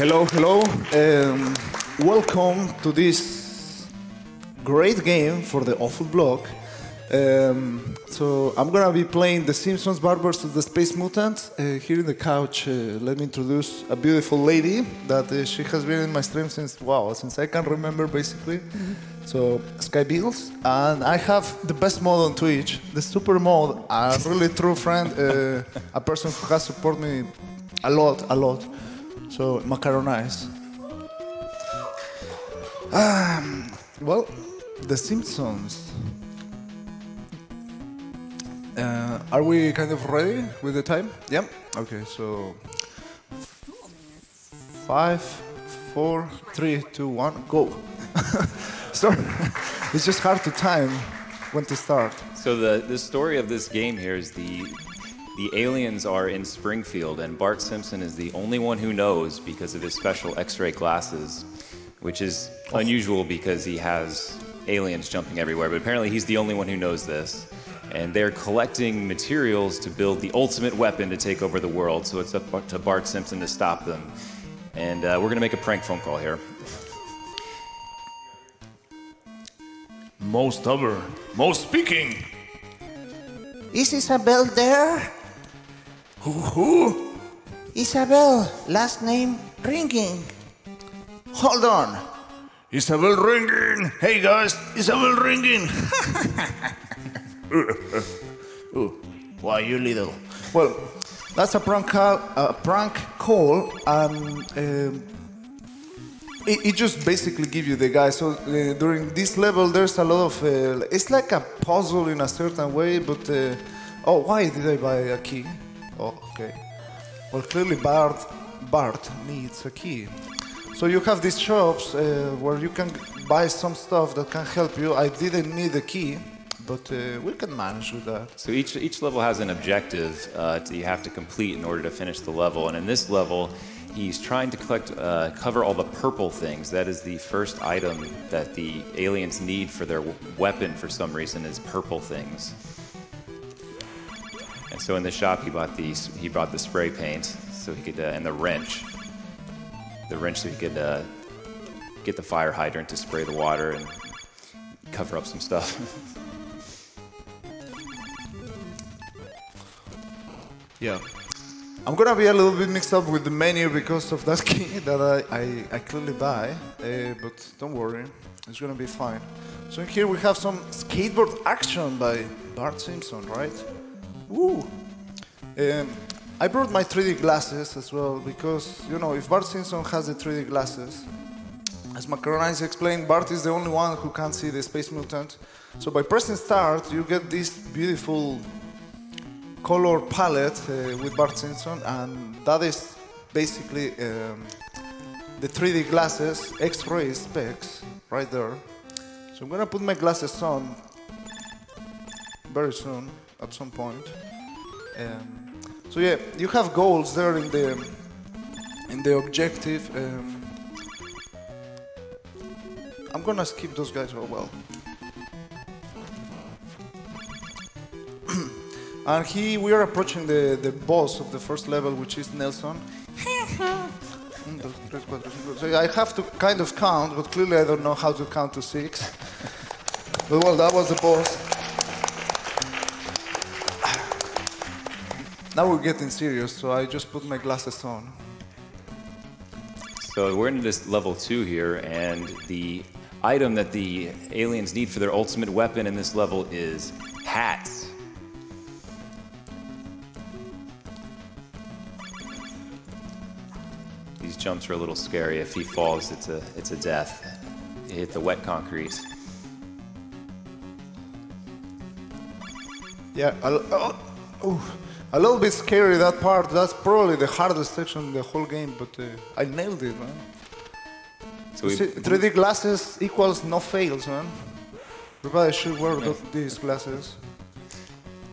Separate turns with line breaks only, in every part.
Hello, hello. Welcome to this great game for the awful blog. So I'm gonna be playing the Simpsons, Bart versus the Space Mutants. Here in the couch, let me introduce a beautiful lady that she has been in my stream since I can remember basically. So Sky Beatles, and I have the best mod on Twitch, the super mod, a really true friend, a person who has supported me a lot. So Macaronize. Well, the Simpsons. Are we kind of ready with the time? Yeah? Okay, so 5, 4, 3, 2, 1, go. Sorry, it's just hard to time when to start.
So the story of this game here is the aliens are in Springfield, and Bart Simpson is the only one who knows because of his special X-ray glasses, which is unusual because he has aliens jumping everywhere, but apparently he's the only one who knows this. And they're collecting materials to build the ultimate weapon to take over the world, so it's up to Bart Simpson to stop them. And we're going to make a prank phone call here.
Most speaking.
Is Isabel there?
Who?
Isabel, last name ringing. Hold on.
Isabel ringing. Hey guys, Isabel ringing.
Why you little?
Well, that's a prank call, and it just basically gives you the guy. So during this level, there's a lot of it's like a puzzle in a certain way. But why did I buy a key? Oh, okay. Well, clearly Bart needs a key. So you have these shops where you can buy some stuff that can help you. I didn't need a key, but we can manage with that.
So each level has an objective that you have to complete in order to finish the level. And in this level, he's trying to cover all the purple things. That is the first item that the aliens need for their weapon for some reason is purple things. And so in the shop he bought the spray paint so he could and the wrench. The wrench so he could get the fire hydrant to spray the water and cover up some stuff.
Yeah. I'm gonna be a little bit mixed up with the menu because of that key that I clearly buy, but don't worry, it's gonna be fine. So here we have some skateboard action by Bart Simpson, right? Woo! I brought my 3D glasses as well because, you know, if Bart Simpson has the 3D glasses, as Macaronize explained, Bart is the only one who can't see the Space Mutant. So by pressing start, you get this beautiful color palette with Bart Simpson, and that is basically the 3D glasses X-ray specs right there. So I'm gonna put my glasses on very soon at some point. So yeah, you have goals there in the objective. I'm gonna skip those guys. Oh well. And we are approaching the boss of the first level, which is Nelson. So I have to kind of count, but clearly I don't know how to count to 6. But well, that was the boss. Now we're getting serious, so I just put my glasses on.
So we're into this level 2 here, and the item that the aliens need for their ultimate weapon in this level is hats. These jumps are a little scary. If he falls, it's a death. He hit the wet concrete.
Yeah, a little bit scary, that part. That's probably the hardest section in the whole game, but I nailed it, man. So 3D glasses equals no fails, man. Everybody should wear these glasses.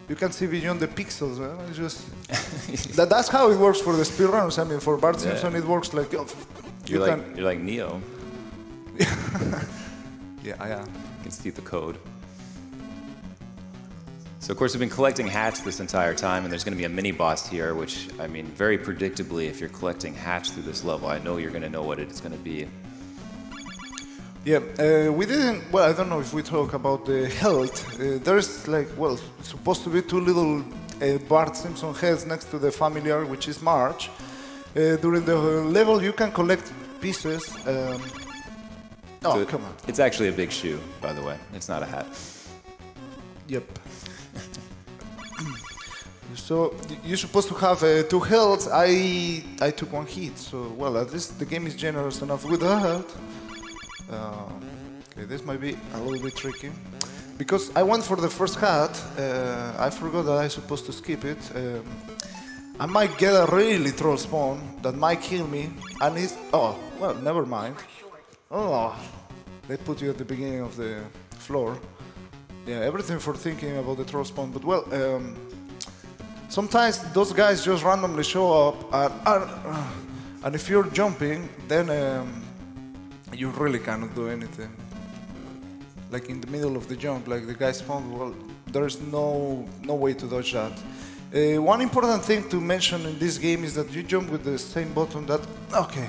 You can see beyond the pixels, man. It's just that's how it works for the speedrunners. I mean, for Bart Simpson, it works like
you're like Neo.
Yeah.
You can see the code. So of course we've been collecting hats this entire time, and there's going to be a mini boss here, which, I mean, very predictably, if you're collecting hats through this level, I know you're going to know what it's going to be.
Yeah, we didn't, well, I don't know if we talk about the health. There's like, well, supposed to be two little Bart Simpson heads next to the familiar, which is Marge. During the level, you can collect pieces. Oh,
So
come on.
It's actually a big shoe, by the way. It's not a hat.
Yep. So you're supposed to have two healths. I took one hit, so well, at least the game is generous enough with that. Okay, this might be a little bit tricky because I went for the first hat. I forgot that I'm supposed to skip it. I might get a really troll spawn that might kill me, and it's oh well, never mind. Oh, they put you at the beginning of the floor. Yeah, everything for thinking about the troll spawn, but well. Sometimes those guys just randomly show up, and if you're jumping, then you really cannot do anything. Like in the middle of the jump, like the guy spawned, well, there's no way to dodge that. One important thing to mention in this game is that you jump with the same button that... Okay,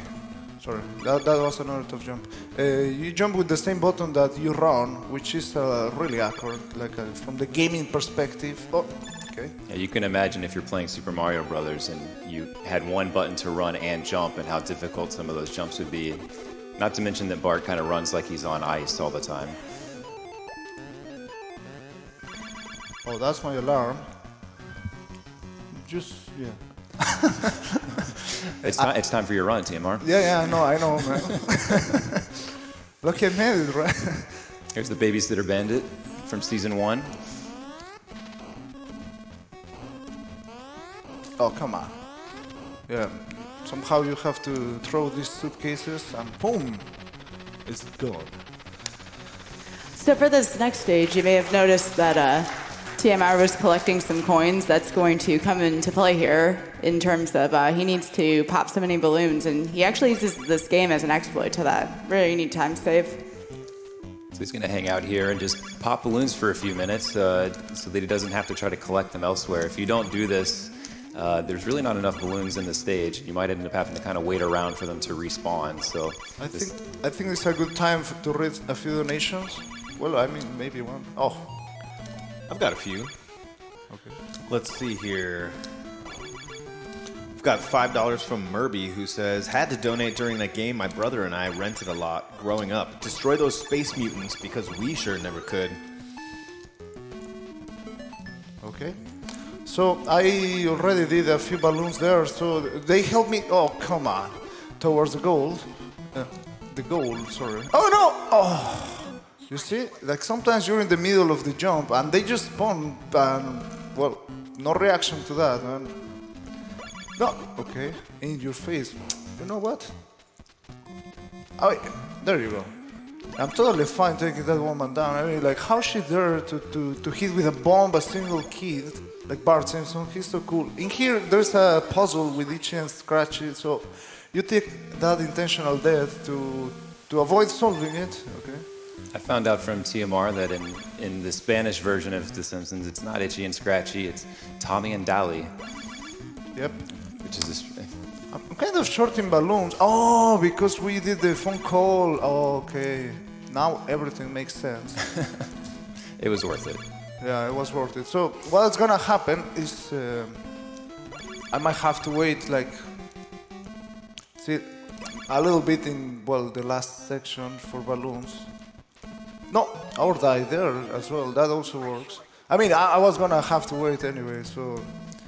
sorry, that was another tough jump. You jump with the same button that you run, which is really awkward, like from the gaming perspective. Oh. Okay.
Yeah, you can imagine if you're playing Super Mario Brothers and you had one button to run and jump and how difficult some of those jumps would be. Not to mention that Bart kind of runs like he's on ice all the time.
Oh, that's my alarm. Just, yeah.
It's time for your run, TMR.
Yeah, I know, man. Look, I made it, right?
Here's the Babysitter Bandit from Season 1.
Oh, come on. Yeah, somehow you have to throw these suitcases and boom, it's gone.
So for this next stage, you may have noticed that TMR was collecting some coins. That's going to come into play here in terms of he needs to pop so many balloons, and he actually uses this game as an exploit to that. Really neat time save.
So he's going to hang out here and just pop balloons for a few minutes so that he doesn't have to try to collect them elsewhere. If you don't do this, there's really not enough balloons in the stage. You might end up having to kind of wait around for them to respawn. So
I think it's a good time to read a few donations. Well, I mean, maybe one. Oh,
I've got a few.
okay.
Let's see here. We've got $5 from Murby, who says, had to donate during that game. My brother and I rented a lot growing up. Destroy those space mutants because we sure never could.
Okay. So I already did a few balloons there, so they helped me. Oh, come on, towards the gold. The goal, sorry. Oh no! Oh, you see, like sometimes you're in the middle of the jump and they just spawn, and well, no reaction to that, man. No, okay, in your face. You know what? Oh, there you go. I'm totally fine taking that woman down. I mean, like, how's she there to hit with a bomb a single kid? Like Bart Simpson, he's so cool. In here, there's a puzzle with Itchy and Scratchy, so you take that intentional death to avoid solving it, okay?
I found out from TMR that in the Spanish version of The Simpsons, it's not Itchy and Scratchy, it's Tommy and Dally.
Yep.
Which is this.
I'm kind of short in balloons. Oh, because we did the phone call. Oh, okay. Now everything makes sense.
It was worth it.
Yeah, it was worth it. So what's gonna happen is I might have to wait like a little bit in, well, the last section for balloons. No, or die there as well. That also works. I mean, I was gonna have to wait anyway, so...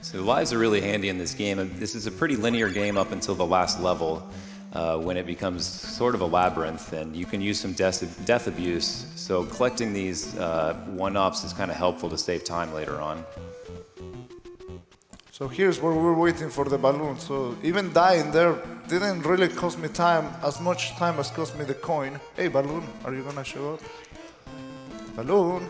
So the lives are really handy in this game. And this is a pretty linear game up until the last level, when it becomes sort of a labyrinth, and you can use some death abuse. So collecting these one-ups is kind of helpful to save time later on.
So here's where we're waiting for the balloon. So even dying there didn't really cost me time, as much time as cost me the coin. Hey, balloon, are you gonna show up? Balloon.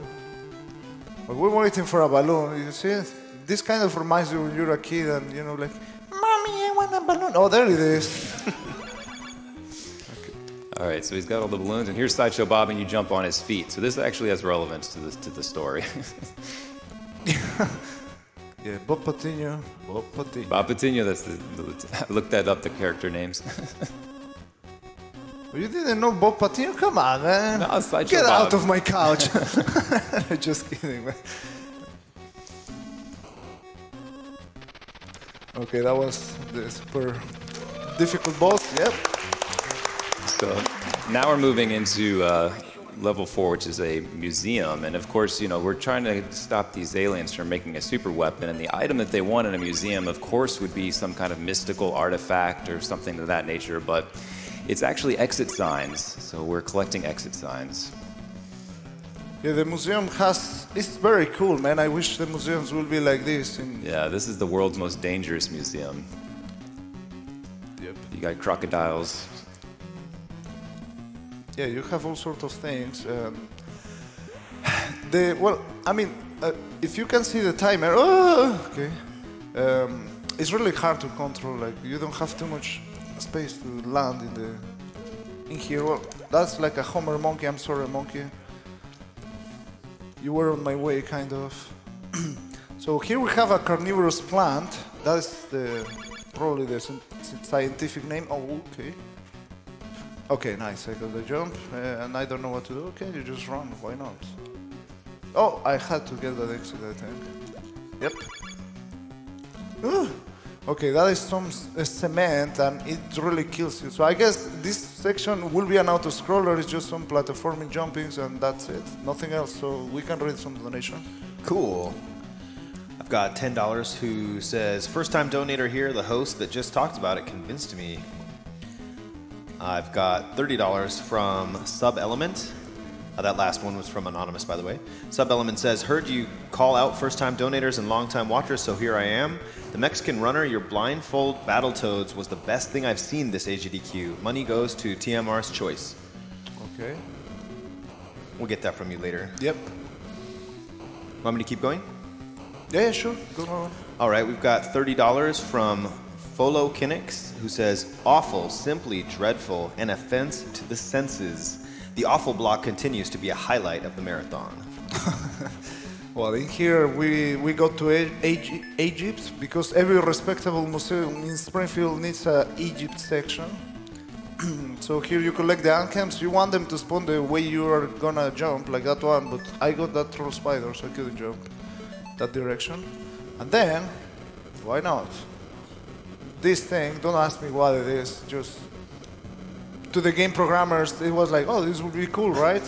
But we're waiting for a balloon. You see, this kind of reminds you when you're a kid and, you know, like, Mommy, I want a balloon. Oh, there it is.
All right, so he's got all the balloons, and here's Sideshow Bob, and you jump on his feet. So this actually has relevance to the story.
Yeah, Bob Patiño. Bob Patiño.
Bob Patiño, that's I looked that up, the character names.
You didn't know Bob Patiño? Come on, man.
No, Sideshow
Get
Bob.
out of my couch. Just kidding, man. Okay, that was the super difficult boss. Yep.
So now we're moving into level 4, which is a museum. And of course, you know, we're trying to stop these aliens from making a super weapon. And the item that they want in a museum, of course, would be some kind of mystical artifact or something of that nature. But it's actually exit signs. So we're collecting exit signs.
Yeah, the museum it's very cool, man. I wish the museums will be like this.
Yeah, this is the world's most dangerous museum.
Yep.
You got crocodiles.
Yeah, you have all sorts of things. If you can see the timer, okay, it's really hard to control. Like you don't have too much space to land in here. Well, that's like a Homer monkey. I'm sorry, monkey. You were on my way, kind of. So here we have a carnivorous plant. That's probably the scientific name. Oh, okay. Okay, nice. I got the jump, and I don't know what to do. Okay, you just run. Why not? Oh, I had to get that exit, I think. Yep. Okay, that is some cement, and it really kills you. So I guess this section will be an auto-scroller. It's just some platforming jumpings, and that's it. Nothing else. So we can read some donation.
Cool. I've got $10 who says, first-time donator here, the host that just talked about it convinced me. I've got $30 from Sub-Element. That last one was from Anonymous, by the way. Sub-Element says, heard you call out first-time donators and long-time watchers, so here I am. The Mexican runner, your blindfold Battletoads was the best thing I've seen this AGDQ. Money goes to TMR's choice.
Okay.
We'll get that from you later.
Yep.
Want me to keep going?
Yeah, sure. Go on.
All right, we've got $30 from Folo Kinix, who says, awful, simply dreadful, an offense to the senses. The awful block continues to be a highlight of the marathon.
Well, in here we go to Egypt because every respectable museum in Springfield needs a Egypt section. So here you collect the anthems. You want them to spawn the way you are gonna jump, like that one, but I got that troll spider, so I couldn't jump that direction. And then, why not? This thing, don't ask me what it is, just to the game programmers, it was like, oh, this would be cool, right?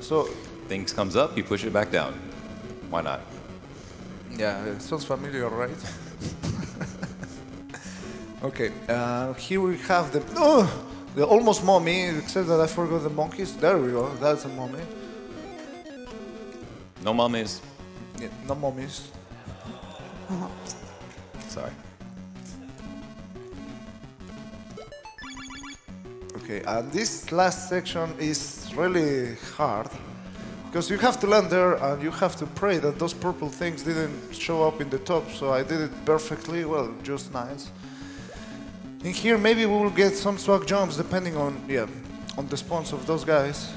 So
Things comes up, you push it back down. Why not?
yeah, it sounds familiar, right? Okay, here we have the almost mommy, except that I forgot the monkeys. There we go, that's a mommy.
No mummies.
Yeah, no mummies.
Sorry.
Okay, and this last section is really hard because you have to land there and you have to pray that those purple things didn't show up in the top. So I did it perfectly, well, just nice. In here, maybe we will get some swag jumps depending on the spawns of those guys.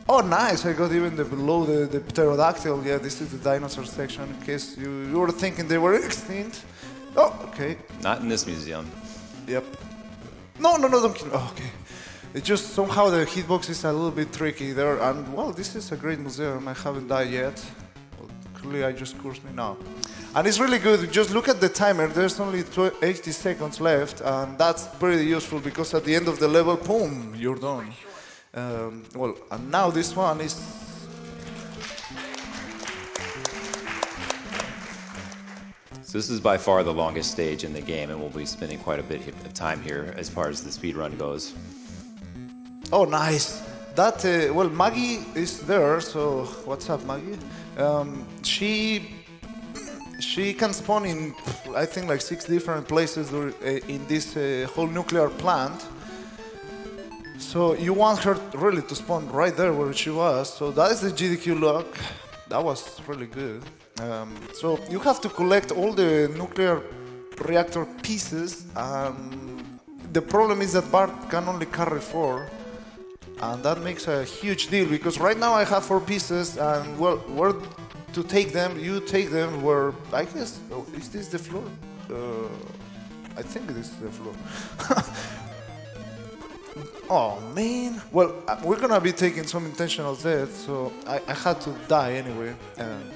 Oh, nice! I got even below the pterodactyl. Yeah, this is the dinosaur section. In case you were thinking they were extinct. Oh, okay.
Not in this museum.
Yep. No, don't kill. Oh, okay. It's just somehow the hitbox is a little bit tricky there, and well, this is a great museum. I haven't died yet. Well, clearly, I just cursed me now. And it's really good. Just look at the timer. There's only 80 seconds left, and that's pretty useful because at the end of the level, boom, you're done. Well, and now this one is.
So this is by far the longest stage in the game, and we'll be spending quite a bit of time here as far as the speed run goes.
Oh, nice. That well, Maggie is there. So what's up, Maggie? She can spawn in, I think, like 6 different places in this whole nuclear plant. So you want her really to spawn right there where she was. So that is the GDQ lock. That was really good. So you have to collect all the nuclear reactor pieces. The problem is that Bart can only carry 4. And that makes a huge deal because right now I have 4 pieces and well, to take them, you take them where, I guess, oh, is this the floor? I think this is the floor. Oh, man. Well, we're gonna be taking some intentional death, so I had to die anyway,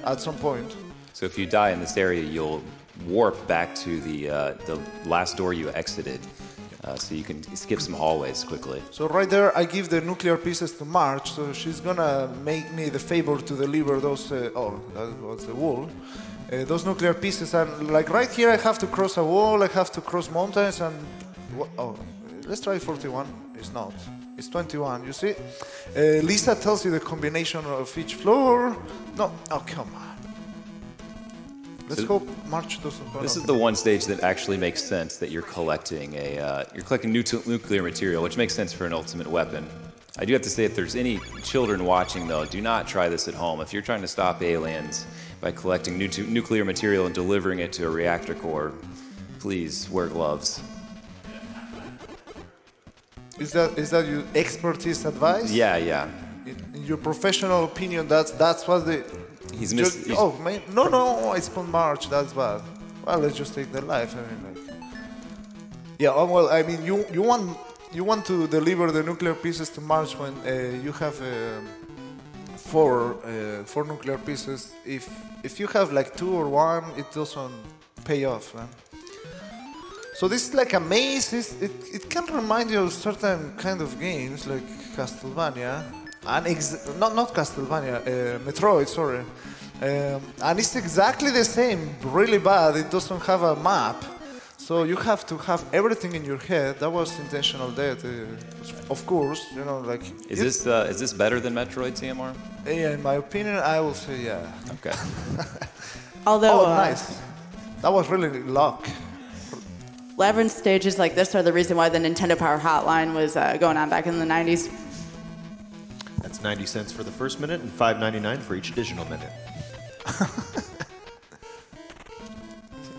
at some point.
So if you die in this area, you'll warp back to the last door you exited, so you can skip some hallways quickly.
So right there, I give the nuclear pieces to Marge, so she's gonna make me the favor to deliver those, oh, that was the wall. Those nuclear pieces, and like right here, I have to cross a wall, I have to cross mountains, and, oh, let's try 41. It's not. It's 21, you see? Lisa tells you the combination of each floor. No, oh, come on. Let's hope March doesn't run
This
out.
is the one stage that actually makes sense, that you're collecting nuclear material, which makes sense for an ultimate weapon. I do have to say, if there's any children watching, though, do not try this at home. If you're trying to stop aliens by collecting nuclear material and delivering it to a reactor core, please wear gloves.
Is that your expertise advice?
Yeah.
In your professional opinion, that's what the... Oh, man, no, I spawned March, that's bad. Well, let's just take their life, I mean, like... Yeah, oh, well, I mean, you want to deliver the nuclear pieces to March when you have four nuclear pieces. If you have like 2 or 1, it doesn't pay off, man. So this is like a maze. It can remind you of certain kind of games like Castlevania, and not Castlevania, Metroid, sorry. And it's exactly the same, really bad. It doesn't have a map, so you have to have everything in your head. That was intentional death, of course. You know, like.
Is this better than Metroid, TMR?
Yeah, in my opinion, I will say yeah.
Okay.
Although,
nice. That was really luck.
Labyrinth stages like this are the reason why the Nintendo Power Hotline was going on back in the 90s.
That's 90 cents for the first minute and $5.99 for each additional minute.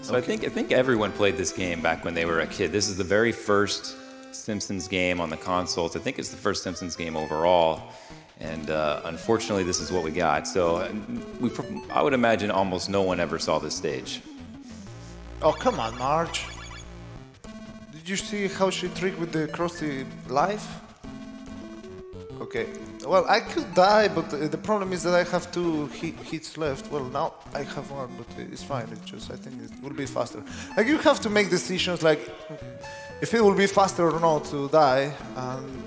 So I think everyone played this game back when they were a kid. This is the very first Simpsons game on the consoles. I think it's the first Simpsons game overall. And unfortunately, this is what we got. So I would imagine almost no one ever saw this stage.
Oh, come on, Marge. Did you see how she tricked with the Krusty life? Okay. Well, I could die, but the problem is that I have 2 hits left. Well, now I have 1, but it's fine. I think it will be faster. Like, you have to make decisions, like, if it will be faster or not to die, and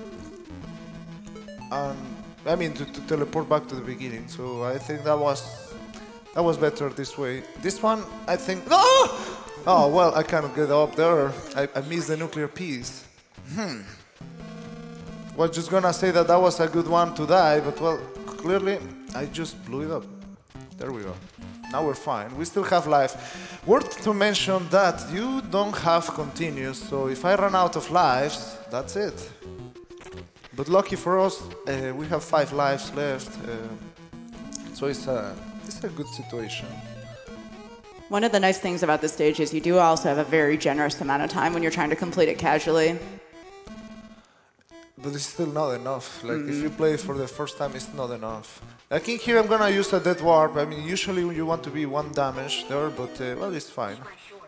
I mean, to teleport back to the beginning. So I think that was better this way. This one, I think... No! Oh, well, I cannot get up there. I missed the nuclear piece. Was just gonna say that was a good one to die, but well, clearly I just blew it up. There we go. Now we're fine. We still have life. Worth to mention that you don't have continuous, so if I run out of lives, that's it. But lucky for us, we have 5 lives left, so it's a good situation.
One of the nice things about this stage is you do also have a very generous amount of time when you're trying to complete it casually.
But it's still not enough. Like, if you play it for the first time, it's not enough. Like in here, I'm gonna use a dead warp. I mean, usually you want to be 1 damage there, but well, it's fine.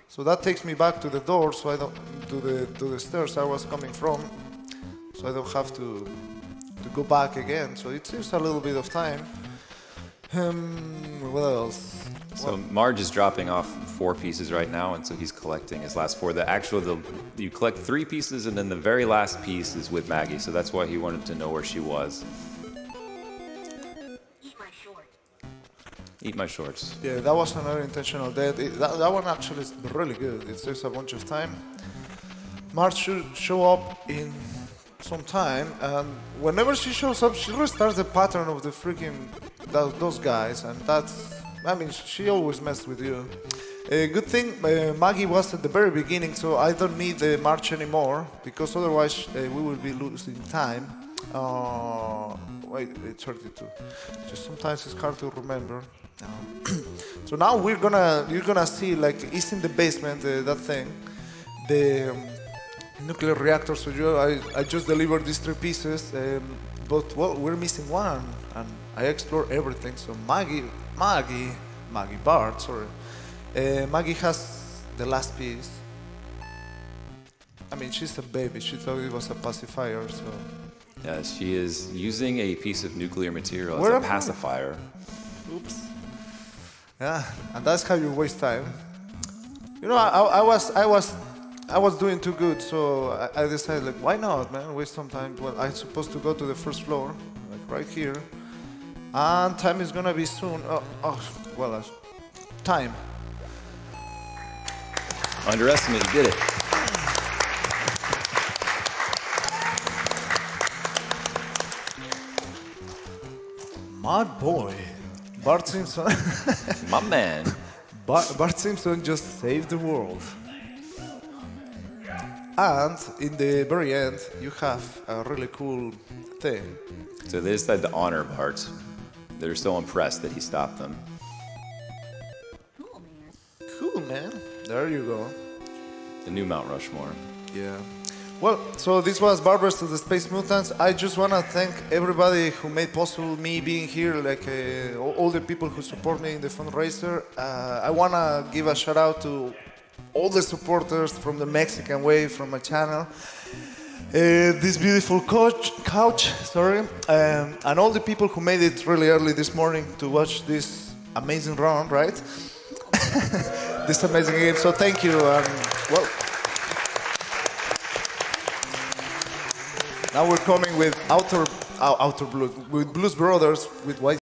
So that takes me back to the door, so I don't to the stairs I was coming from, so I don't have to go back again. So it saves a little bit of time. What else?
So Marge is dropping off 4 pieces right now, and so he's collecting his last 4. You collect 3 pieces, and then the very last piece is with Maggie, so that's why he wanted to know where she was. Eat my shorts.
Yeah, that was another intentional death. That one actually is really good. It saves a bunch of time. Marge should show up in some time, and whenever she shows up, she restarts the pattern of the freaking those guys, and that's... I mean, she always messed with you. Good thing Maggie was at the very beginning, so I don't need the March anymore, because otherwise we will be losing time. Wait, it's 32. Just sometimes it's hard to remember. So now you're gonna see, like, it's in the basement, that thing. nuclear reactor. So I just delivered these 3 pieces, but well, we're missing one, and I explore everything. So Bart, sorry. Maggie has the last piece. I mean, she's a baby. She thought it was a pacifier, so.
Yeah, she is using a piece of nuclear material
Where
as
am
a
I?
pacifier.
Oops. Yeah, and that's how you waste time. You know, I was doing too good, so I decided, like, why not, man? Waste some time. Well, I'm supposed to go to the first floor, like right here, and time is gonna be soon. Time.
Underestimate, you did it.
My boy, Bart Simpson.
My man.
Bart Simpson just saved the world. And in the very end, you have a really cool thing.
So they decided to honor Bart. They're so impressed that he stopped them.
Cool, man. There you go.
The new Mount Rushmore.
Yeah. Well, so this was Bart vs. the Space Mutants. I just want to thank everybody who made possible me being here, like all the people who support me in the fundraiser. I want to give a shout out to all the supporters from the Mexican Way, from my channel. This beautiful couch, and all the people who made it really early this morning to watch this amazing round, right? This amazing game. So thank you. Well. Now we're coming with Outer Blues, with Blues Brothers, with White